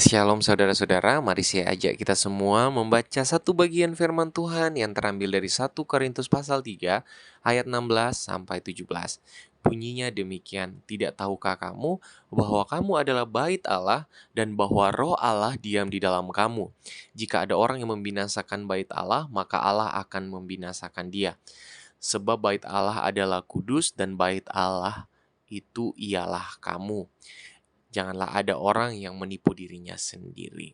Shalom saudara-saudara, mari saya ajak kita semua membaca satu bagian firman Tuhan yang terambil dari 1 Korintus pasal 3 ayat 16 sampai 17. Bunyinya demikian, tidak tahukah kamu bahwa kamu adalah bait Allah dan bahwa roh Allah diam di dalam kamu? Jika ada orang yang membinasakan bait Allah, maka Allah akan membinasakan dia. Sebab bait Allah adalah kudus dan bait Allah itu ialah kamu. Janganlah ada orang yang menipu dirinya sendiri.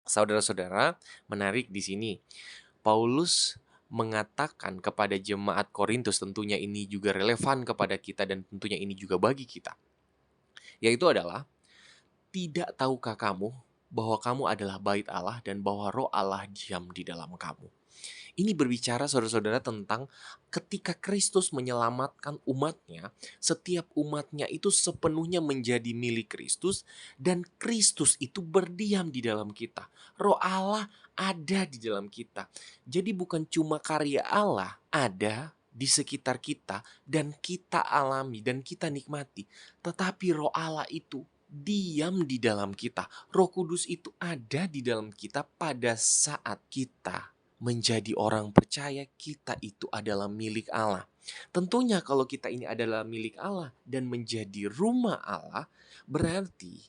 Saudara-saudara, menarik di sini. Paulus mengatakan kepada jemaat Korintus, tentunya ini juga relevan kepada kita dan tentunya ini juga bagi kita. Yaitu adalah, tidak tahukah kamu bahwa kamu adalah bait Allah dan bahwa roh Allah diam di dalam kamu? Ini berbicara saudara-saudara tentang ketika Kristus menyelamatkan umatnya, setiap umatnya itu sepenuhnya menjadi milik Kristus dan Kristus itu berdiam di dalam kita. Roh Allah ada di dalam kita. Jadi bukan cuma karya Allah ada di sekitar kita dan kita alami dan kita nikmati, tetapi roh Allah itu diam di dalam kita. Roh Kudus itu ada di dalam kita pada saat kita menjadi orang percaya, kita itu adalah milik Allah. Tentunya kalau kita ini adalah milik Allah dan menjadi rumah Allah, berarti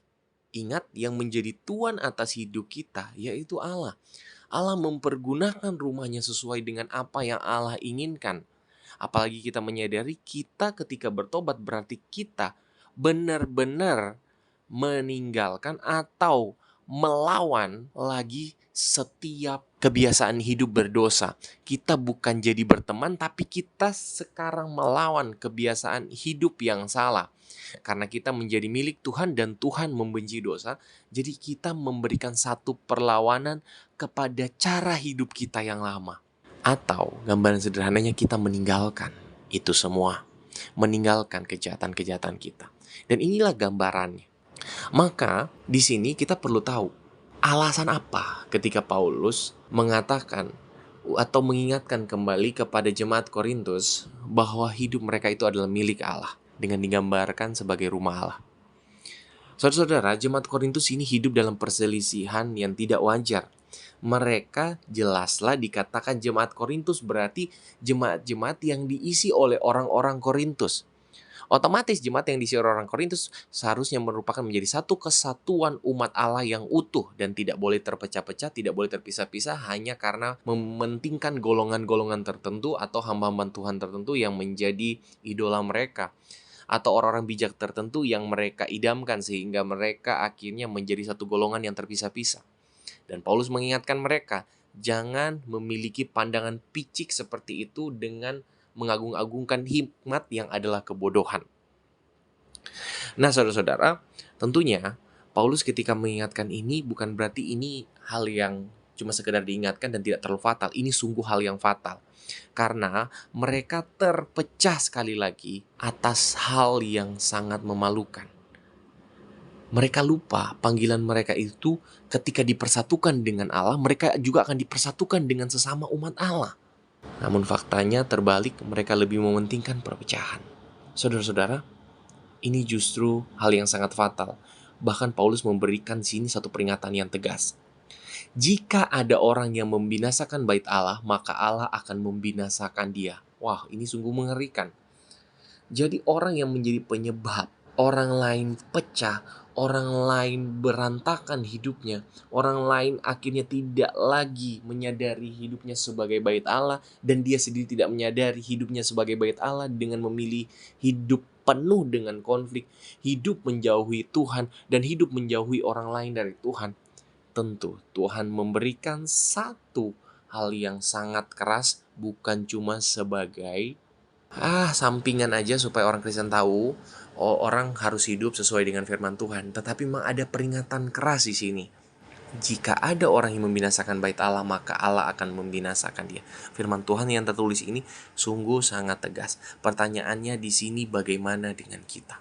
ingat yang menjadi tuan atas hidup kita yaitu Allah. Allah mempergunakan rumahnya sesuai dengan apa yang Allah inginkan. Apalagi kita menyadari kita ketika bertobat berarti kita benar-benar meninggalkan atau melawan lagi setiap kebiasaan hidup berdosa. Kita bukan jadi berteman, tapi kita sekarang melawan kebiasaan hidup yang salah. Karena kita menjadi milik Tuhan dan Tuhan membenci dosa, jadi kita memberikan satu perlawanan kepada cara hidup kita yang lama. Atau gambaran sederhananya kita meninggalkan itu semua. Meninggalkan kejahatan-kejahatan kita. Dan inilah gambarannya. Maka di sini kita perlu tahu alasan apa ketika Paulus mengatakan atau mengingatkan kembali kepada jemaat Korintus bahwa hidup mereka itu adalah milik Allah dengan digambarkan sebagai rumah Allah. Saudara-saudara, jemaat Korintus ini hidup dalam perselisihan yang tidak wajar. Mereka jelaslah dikatakan jemaat Korintus berarti jemaat-jemaat yang diisi oleh orang-orang Korintus. Otomatis jemaat yang diisi orang Korintus seharusnya merupakan menjadi satu kesatuan umat Allah yang utuh dan tidak boleh terpecah-pecah, tidak boleh terpisah-pisah hanya karena mementingkan golongan-golongan tertentu atau hamba-hamba Tuhan tertentu yang menjadi idola mereka. Atau orang-orang bijak tertentu yang mereka idamkan sehingga mereka akhirnya menjadi satu golongan yang terpisah-pisah. Dan Paulus mengingatkan mereka, jangan memiliki pandangan picik seperti itu dengan mengagung-agungkan hikmat yang adalah kebodohan. Nah, saudara-saudara, tentunya Paulus ketika mengingatkan ini bukan berarti ini hal yang cuma sekedar diingatkan dan tidak terlalu fatal. Ini sungguh hal yang fatal. Karena mereka terpecah sekali lagi atas hal yang sangat memalukan. Mereka lupa panggilan mereka itu ketika dipersatukan dengan Allah, mereka juga akan dipersatukan dengan sesama umat Allah. Namun faktanya terbalik, mereka lebih mementingkan perpecahan. Saudara-saudara, ini justru hal yang sangat fatal. Bahkan Paulus memberikan sini satu peringatan yang tegas. Jika ada orang yang membinasakan bait Allah, maka Allah akan membinasakan dia. Wah, ini sungguh mengerikan. Jadi orang yang menjadi penyebab orang lain pecah, orang lain berantakan hidupnya, orang lain akhirnya tidak lagi menyadari hidupnya sebagai bait Allah, dan dia sendiri tidak menyadari hidupnya sebagai bait Allah dengan memilih hidup penuh dengan konflik, hidup menjauhi Tuhan, dan hidup menjauhi orang lain dari Tuhan. Tentu Tuhan memberikan satu hal yang sangat keras, bukan cuma sebagai sampingan aja supaya orang Kristen tahu orang harus hidup sesuai dengan firman Tuhan, tetapi memang ada peringatan keras di sini. Jika ada orang yang membinasakan bait Allah, maka Allah akan membinasakan dia. Firman Tuhan yang tertulis ini sungguh sangat tegas. Pertanyaannya di sini, bagaimana dengan kita?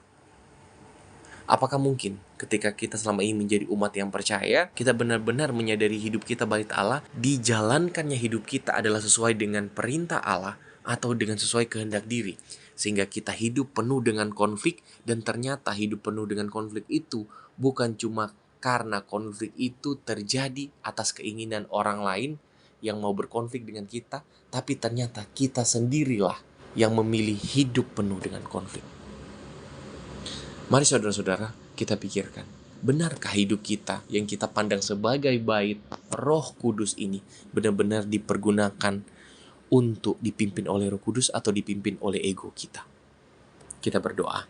Apakah mungkin ketika kita selama ini menjadi umat yang percaya, kita benar-benar menyadari hidup kita bait Allah, dijalankannya hidup kita adalah sesuai dengan perintah Allah atau dengan sesuai kehendak diri, sehingga kita hidup penuh dengan konflik, dan ternyata hidup penuh dengan konflik itu bukan cuma Karena konflik itu terjadi atas keinginan orang lain yang mau berkonflik dengan kita, tapi ternyata kita sendirilah yang memilih hidup penuh dengan konflik. Mari saudara-saudara, kita pikirkan, benarkah hidup kita yang kita pandang sebagai bait Roh Kudus ini benar-benar dipergunakan untuk dipimpin oleh Roh Kudus atau dipimpin oleh ego kita? Kita berdoa.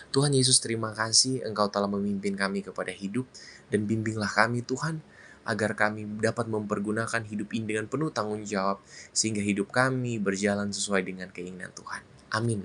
Tuhan Yesus, terima kasih Engkau telah memimpin kami kepada hidup, dan bimbinglah kami Tuhan, agar kami dapat mempergunakan hidup ini dengan penuh tanggung jawab, sehingga hidup kami berjalan sesuai dengan keinginan Tuhan. Amin.